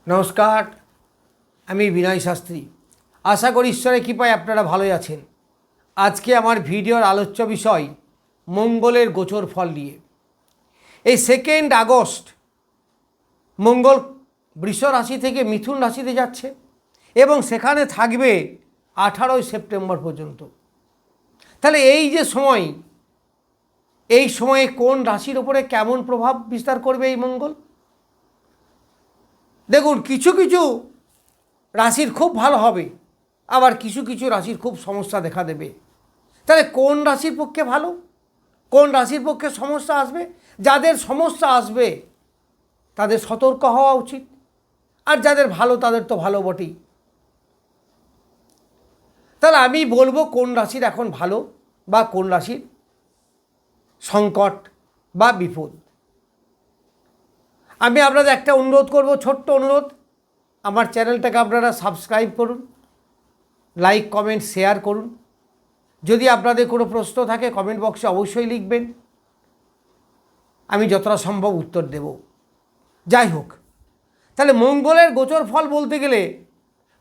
নমস্কার, আমি বিনয় শাস্ত্রী। আশা করি ঈশ্বরের কৃপায় আপনারা ভালোই আছেন। আজকে আমার ভিডিওর আলোচ্য বিষয় মঙ্গলের গোচর ফল নিয়ে। এই 2 আগস্ট মঙ্গল বৃষ রাশি থেকে মিথুন রাশিতে যাচ্ছে এবং সেখানে থাকবে 18 সেপ্টেম্বর পর্যন্ত। তাহলে এই যে সময়, এই সময়ে কোন রাশির ওপরে কেমন প্রভাব বিস্তার করবে এই মঙ্গল? দেখুন, কিছু কিছু রাশির খুব ভালো হবে, আবার কিছু কিছু রাশির খুব সমস্যা দেখা দেবে। তাহলে কোন রাশির পক্ষে ভালো, কোন রাশির পক্ষে সমস্যা আসবে? যাদের সমস্যা আসবে তাদের সতর্ক হওয়া উচিত, আর যাদের ভালো তাদের তো ভালো বটেই। তাহলে আমি বলবো কোন রাশির এখন ভালো বা কোন রাশির সংকট বা বিপদ। আমি আপনাদের একটা অনুরোধ করব, ছোট্ট অনুরোধ, আমার চ্যানেলটাকে আপনারা সাবস্ক্রাইব করুন, লাইক কমেন্ট শেয়ার করুন। যদি আপনাদের কোনো প্রশ্ন থাকে কমেন্ট বক্সে অবশ্যই লিখবেন, আমি যতটা সম্ভব উত্তর দেব। যাই হোক, তাহলে মঙ্গলের গোচর ফল বলতে গেলে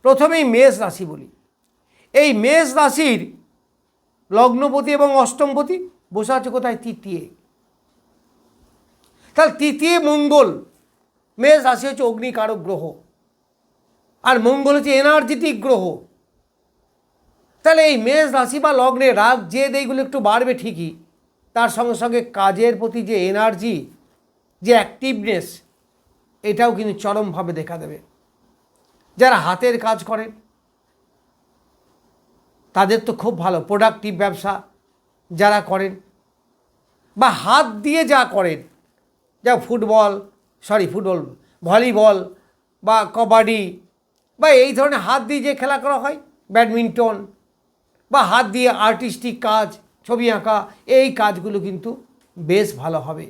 প্রথমেই মেষ রাশি বলি। এই মেষ রাশির লগ্নপতি এবং অষ্টমপতি বসে আছে কোথায়? তৃতীয়। তাহলে তৃতীয় মঙ্গল, মেষ রাশি হচ্ছে অগ্নিকারক গ্রহ, আর মঙ্গল হচ্ছে এনার্জেটিক গ্রহ। তাহলে এই মেষ রাশি বা লগ্নে রাগ জেদ এইগুলো একটু বাড়বে ঠিকই, তার সঙ্গে সঙ্গে কাজের প্রতি যে এনার্জি, যে অ্যাক্টিভনেস, এটাও কিন্তু চরমভাবে দেখা দেবে। যারা হাতের কাজ করেন তাদের তো খুব ভালো, প্রোডাক্টিভ ব্যবসা যারা করেন বা হাত দিয়ে যা করেন, যা ফুটবল, ভলিবল বা কবাডি বা এই ধরনের হাত দিয়ে যে খেলা করা হয়, ব্যাডমিন্টন বা হাত দিয়ে আর্টিস্টিক কাজ, ছবি আঁকা, এই কাজগুলো কিন্তু বেশ ভালো হবে।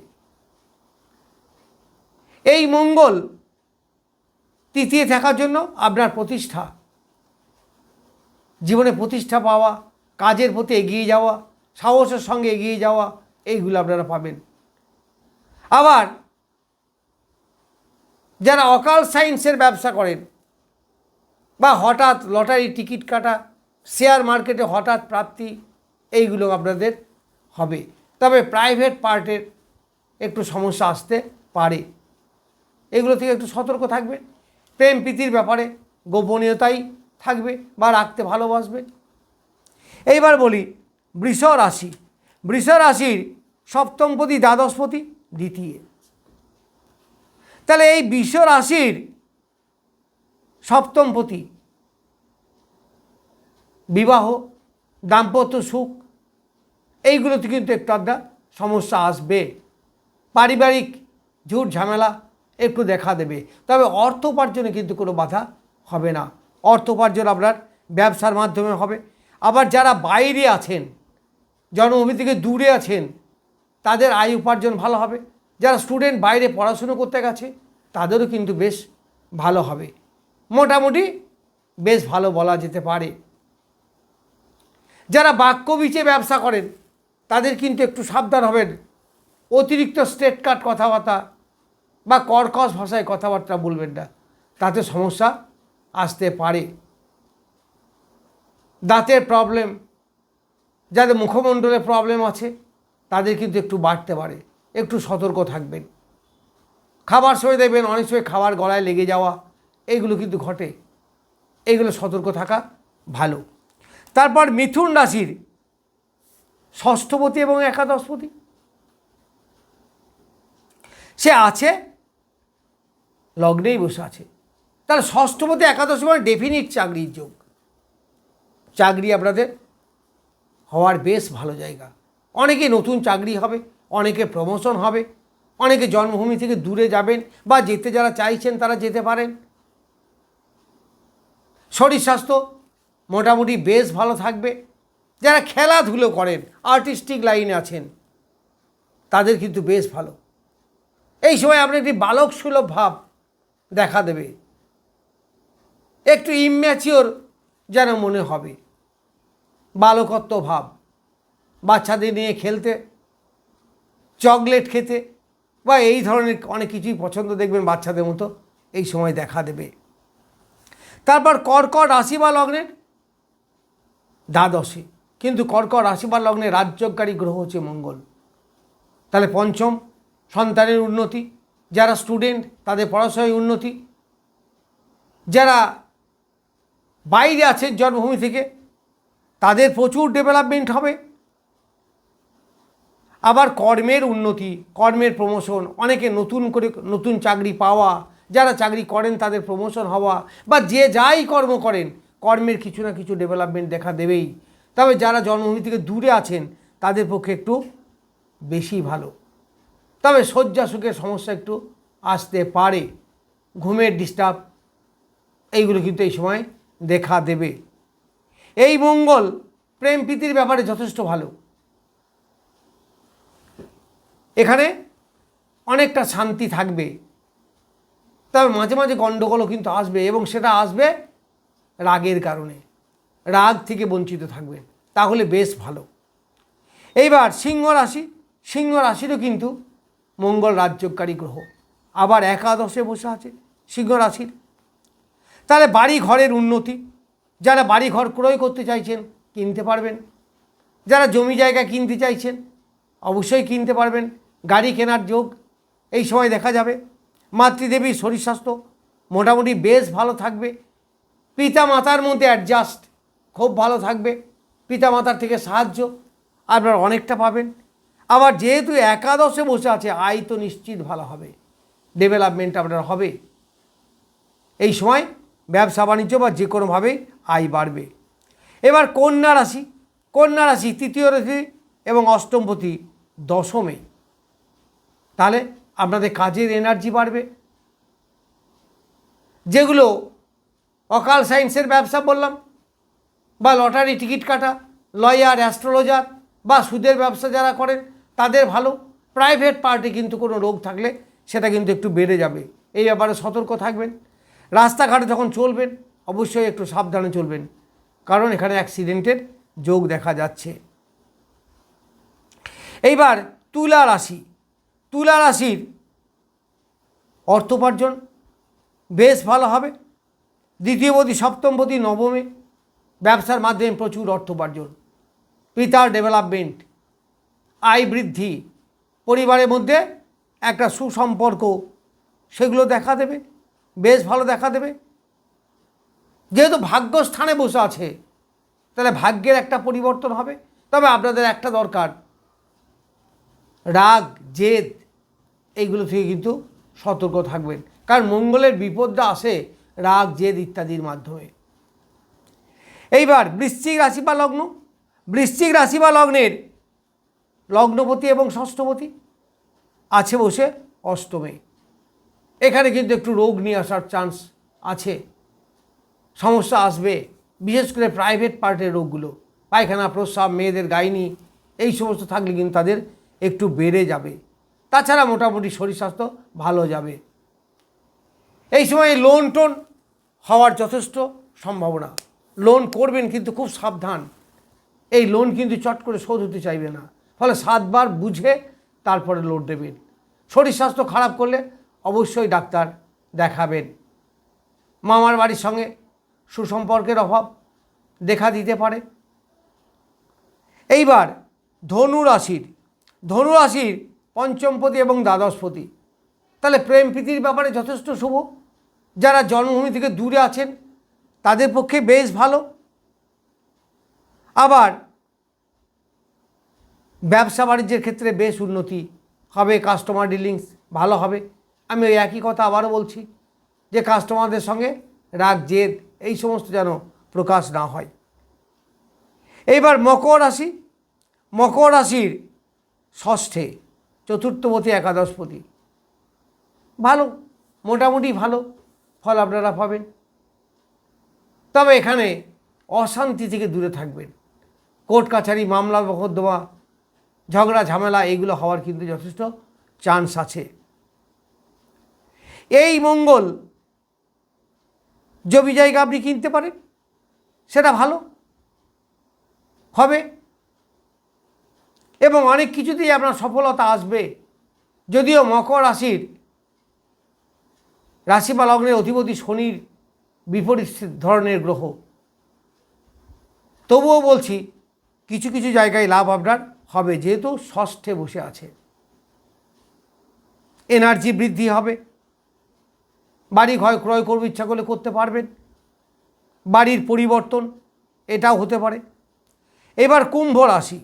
এই মঙ্গল তৃতীয় থাকার জন্য আপনার প্রতিষ্ঠা, জীবনে প্রতিষ্ঠা পাওয়া, কাজের প্রতি এগিয়ে যাওয়া, সাহসের সঙ্গে এগিয়ে যাওয়া, এইগুলো আপনারা পাবেন। আবার যারা অকাল্ট সায়েন্সের ব্যবসা করেন বা হঠাৎ লটারি টিকিট কাটা, শেয়ার মার্কেটে হঠাৎ প্রাপ্তি, এইগুলো আপনাদের হবে। তবে প্রাইভেট পার্টের একটু সমস্যা আসতে পারে, এগুলো থেকে একটু সতর্ক থাকবেন। প্রেম প্রীতির ব্যাপারে গোপনীয়তাই থাকবে বা রাখতে ভালোবাসবেন। এইবার বলি বৃষ রাশি। বৃষ রাশির সপ্তমপতি দ্বাদশপতি দ্বিতীয়। তাহলে এই বৃষ রাশির সপ্তমপতি বিবাহ, দাম্পত্য সুখ, এইগুলোতে কিন্তু একটু আধটা সমস্যা আসবে। পারিবারিক ঝুট ঝামেলা একটু দেখা দেবে, তবে অর্থ উপার্জনে কিন্তু কোনো বাধা হবে না। অর্থ উপার্জন আপনার ব্যবসার মাধ্যমে হবে। আবার যারা বাইরে আছেন, জন্মভূমি থেকে দূরে আছেন, তাদের আয় উপার্জন ভালো হবে। যারা স্টুডেন্ট বাইরে পড়াশুনো করতে গেছে তাদেরও কিন্তু বেশ ভালো হবে, মোটামুটি বেশ ভালো বলা যেতে পারে। যারা বাক্য বিচে ব্যবসা করেন তাদের কিন্তু একটু সাবধান হবেন। অতিরিক্ত স্ট্রেট কাট কথাবার্তা বা কর্কশ ভাষায় কথাবার্তা বলবেন না, তাতে সমস্যা আসতে পারে। দাঁতের প্রবলেম, যাদের মুখমণ্ডলে প্রবলেম আছে তাদের কিন্তু একটু বাড়তে পারে, একটু সতর্ক থাকবেন। খাবার সময় দেখবেন অনেক সময় খাবার গলায় লেগে যাওয়া, এইগুলো কিন্তু ঘটে, এইগুলো সতর্ক থাকা ভালো। তারপর মিথুন রাশির ষষ্ঠপতি এবং একাদশপতি, সে আছে লগ্নেই বসে আছে। তাহলে ষষ্ঠপতি একাদশপতি মানে ডেফিনিট চাকরির যোগ, চাকরি আপনাদের হওয়ার বেশ ভালো জায়গা। অনেকে নতুন চাকরি হবে, অনেকে প্রমোশন হবে, অনেকে জন্মভূমি থেকে দূরে যাবেন বা যেতে যারা চাইছেন তারা যেতে পারেন। শরীর স্বাস্থ্য মোটামুটি বেশ ভালো থাকবে। যারা খেলাধুলো করেন, আর্টিস্টিক লাইনে আছেন, তাদের কিন্তু বেশ ভালো। এই সময় আপনার একটি বালক সুলভ ভাব দেখা দেবে, একটু ইম্যাচিওর যেন মনে হবে, বালকত্ব ভাব। বাচ্চাদের নিয়ে খেলতে, চকলেট খেতে বা এই ধরনের অনেক কিছুই পছন্দ দেখবেন বাচ্চাদের মতো, এই সময় দেখা দেবে। তারপর কর্কট রাশি বা লগ্নের দ্বাদশে, কিন্তু কর্কট রাশি বা লগ্নে রাজযোগকারী গ্রহ হচ্ছে মঙ্গল। তাহলে পঞ্চম, সন্তানের উন্নতি, যারা স্টুডেন্ট তাদের পড়াশোনায় উন্নতি, যারা বাইরে আছে জন্মভূমি থেকে তাদের প্রচুর ডেভেলপমেন্ট হবে। আবার কর্মের উন্নতি, কর্মের প্রমোশন, অনেকে নতুন করে নতুন চাকরি পাওয়া, যারা চাকরি করেন তাদের প্রমোশন হওয়া, বা যে যাই কর্ম করেন কর্মের কিছু না কিছু ডেভেলপমেন্ট দেখা দেবেই। তবে যারা জন্মভূমি থেকে দূরে আছেন তাদের পক্ষে একটু বেশি ভালো। তবে শয্যা সুখের সমস্যা একটু আসতে পারে, ঘুমের ডিস্টার্ব, এইগুলো কিন্তু এই সময় দেখা দেবে। এই মঙ্গল প্রেম প্রীতির ব্যাপারে যথেষ্ট ভালো। এখানে অনেকটা শান্তি থাকবে, তবে মাঝে মাঝে গণ্ডগোলও কিন্তু আসবে, এবং সেটা আসবে রাগের কারণে। রাগ থেকে বঞ্চিত থাকবেন, তাহলে বেশ ভালো। এইবার সিংহ রাশি, সিংহ রাশিরও কিন্তু মঙ্গল রাজযোগকারী গ্রহ, আবার একাদশে বসে আছে সিংহ রাশির। তাহলে বাড়ি ঘরের উন্নতি, যারা বাড়ি ঘর ক্রয় করতে চাইছেন কিনতে পারবেন, যারা জমি জায়গা কিনতে চাইছেন অবশ্যই কিনতে পারবেন, গাড়ি কেনার যোগ এই সময় দেখা যাবে। মাতৃদেবীর শরীর স্বাস্থ্য মোটামুটি বেশ ভালো থাকবে। পিতা মাতার মধ্যে অ্যাডজাস্ট খুব ভালো থাকবে, পিতা মাতার থেকে সাহায্য আপনারা অনেকটা পাবেন। আবার যেহেতু একাদশে বসে আছে, আয় তো নিশ্চিত ভালো হবে, ডেভেলপমেন্ট আপনার হবে। এই সময় ব্যবসা বাণিজ্য বা যে কোনোভাবে আয় বাড়বে। এবার কন্যা রাশি, কন্যা রাশি তৃতীয় রাশি এবং অষ্টমপতি দশমে, তাহলে আপনাদের কাজের এনার্জি বাড়বে। যেগুলো অকাল সায়েন্সের ব্যবসা বললাম, বা লটারি টিকিট কাটা, লয়ার, অ্যাস্ট্রোলজার বা সুদের ব্যবসা যারা করেন তাদের ভালো। প্রাইভেট পার্টি কিন্তু কোনো রোগ থাকলে সেটা কিন্তু একটু বেড়ে যাবে, এই ব্যাপারে সতর্ক থাকবেন। রাস্তাঘাটে যখন চলবেন অবশ্যই একটু সাবধানে চলবেন, কারণ এখানে অ্যাক্সিডেন্টের যোগ দেখা যাচ্ছে। এইবার তুলা রাশি, তুলা রাশির অর্থোপার্জন বেশ ভালো হবে। দ্বিতীয়পতি সপ্তমপতি নবমে, ব্যবসার মাধ্যমে প্রচুর অর্থোপার্জন, পিতার ডেভেলপমেন্ট, আয় বৃদ্ধি, পরিবারের মধ্যে একটা সুসম্পর্ক সেগুলো দেখা দেবে, বেশ ভালো দেখা দেবে। যেহেতু ভাগ্যস্থানে বসে আছে তাহলে ভাগ্যের একটা পরিবর্তন হবে। তবে আপনাদের একটা দরকার, রাগ জেদ এইগুলো থেকে কিন্তু সতর্ক থাকবেন, কারণ মঙ্গলের বিপদটা আসে রাগ জেদ ইত্যাদির মাধ্যমে। এইবার বৃশ্চিক রাশি বা লগ্ন, বৃশ্চিক রাশি বা লগ্নের লগ্নপতি এবং ষষ্ঠপতি আছে বসে অষ্টমে। এখানে কিন্তু একটু রোগ নিয়ে আসার চান্স আছে, সমস্যা আসবে, বিশেষ করে প্রাইভেট পার্টের রোগগুলো, পায়খানা প্রস্রাব, মেয়েদের গাইনি, এই সমস্ত থাকলে কিন্তু তাদের একটু বেড়ে যাবে। তাছাড়া মোটামুটি শরীর স্বাস্থ্য ভালো যাবে। এই সময় লোন টোন হওয়ার যথেষ্ট সম্ভাবনা। লোন করবেন কিন্তু খুব সাবধান, এই লোন কিন্তু চট করে শোধ হতে চাইবে না, ফলে 7 বার বুঝে তারপরে লোন দেবেন। শরীর স্বাস্থ্য খারাপ করলে অবশ্যই ডাক্তার দেখাবেন। মামার বাড়ির সঙ্গে সুসম্পর্কের অভাব দেখা দিতে পারে। এইবার ধনু রাশির, ধনু রাশির পঞ্চমপতি এবং দ্বাদশপতি, তাহলে প্রেম প্রীতির ব্যাপারে যথেষ্ট শুভ। যারা জন্মভূমি থেকে দূরে আছেন তাদের পক্ষে বেশ ভালো। আবার ব্যবসা বাণিজ্যের ক্ষেত্রে বেশ উন্নতি হবে, কাস্টমার ডিলিংস ভালো হবে। আমি ওই একই কথা আবারও বলছি যে কাস্টমারদের সঙ্গে রাগ জেদ এই সমস্ত যেন প্রকাশ না হয়। এইবার মকর রাশি, মকর রাশির ষষ্ঠে চতুর্থপতি একাদশপতি, ভালো, মোটামুটি ভালো ফল আপনারা পাবেন। তবে এখানে অশান্তি থেকে দূরে থাকবেন। কোর্ট কাছারি, মামলা মোকদ্দমা, ঝগড়া ঝামেলা এগুলো হওয়ার কিন্তু যথেষ্ট চান্স আছে। এই মঙ্গল জমি জায়গা আপনি কিনতে পারেন, সেটা ভালো হবে এবং অনেক কিছুতেই আপনার সফলতা আসবে। যদিও মকর রাশির রাশি বা লগ্নের অধিপতি শনির বিপরীত ধরনের গ্রহ। তবুও বলছি কিছু কিছু জায়গায় লাভ আপনার হবে, যেহেতু ষষ্ঠে বসে আছে। এনার্জি বৃদ্ধি হবে, বাড়ি ঘর ক্রয় করবে ইচ্ছা করলে করতে পারবেন, বাড়ির পরিবর্তন এটাও হতে পারে। এবার কুম্ভ রাশি,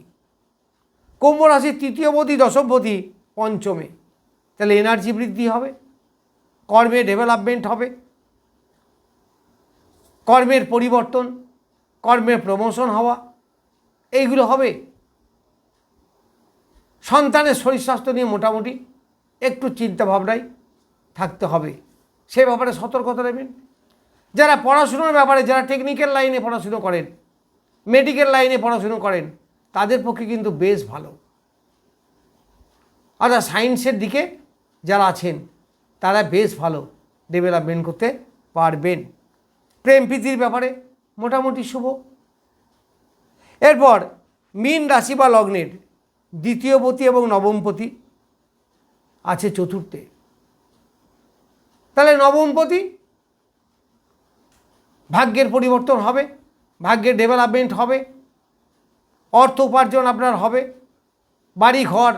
কুম্ভ রাশির তৃতীয়পতি দশমপতি পঞ্চমে, তাহলে এনার্জি বৃদ্ধি হবে, কর্মে ডেভেলপমেন্ট হবে, কর্মের পরিবর্তন, কর্মের প্রমোশন হওয়া, এইগুলো হবে। সন্তানের শরীর স্বাস্থ্য নিয়ে মোটামুটি একটু চিন্তাভাবনায় থাকতে হবে, সে ব্যাপারে সতর্কতা নেবেন। যারা পড়াশুনোর ব্যাপারে, যারা টেকনিক্যাল লাইনে পড়াশুনো করেন, মেডিকেল লাইনে পড়াশুনো করেন, তাদের পক্ষে কিন্তু বেশ ভালো। অর্থাৎ সায়েন্সের দিকে যারা আছেন তারা বেশ ভালো ডেভেলপমেন্ট করতে পারবেন। প্রেম প্রীতির ব্যাপারে মোটামুটি শুভ। এরপর মীন রাশি বা লগ্নের দ্বিতীয়পতি এবং নবমপতি আছে চতুর্থে, তাহলে নবমপতি ভাগ্যের পরিবর্তন হবে, ভাগ্যের ডেভেলপমেন্ট হবে, অর্থ উপার্জন আপনার হবে, বাড়ি ঘর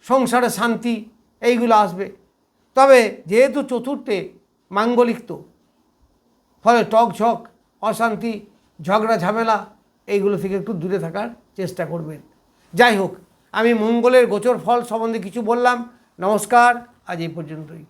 সংসারে শান্তি এইগুলো আসবে। তবে যেহেতু চতুর্থে মাঙ্গলিক, তো ফলে টকঝক, অশান্তি, ঝগড়া ঝামেলা এইগুলো থেকে একটু দূরে থাকার চেষ্টা করবেন। যাই হোক, আমি মঙ্গলের গোচর ফল সম্বন্ধে কিছু বললাম। নমস্কার, আজ এই পর্যন্তই।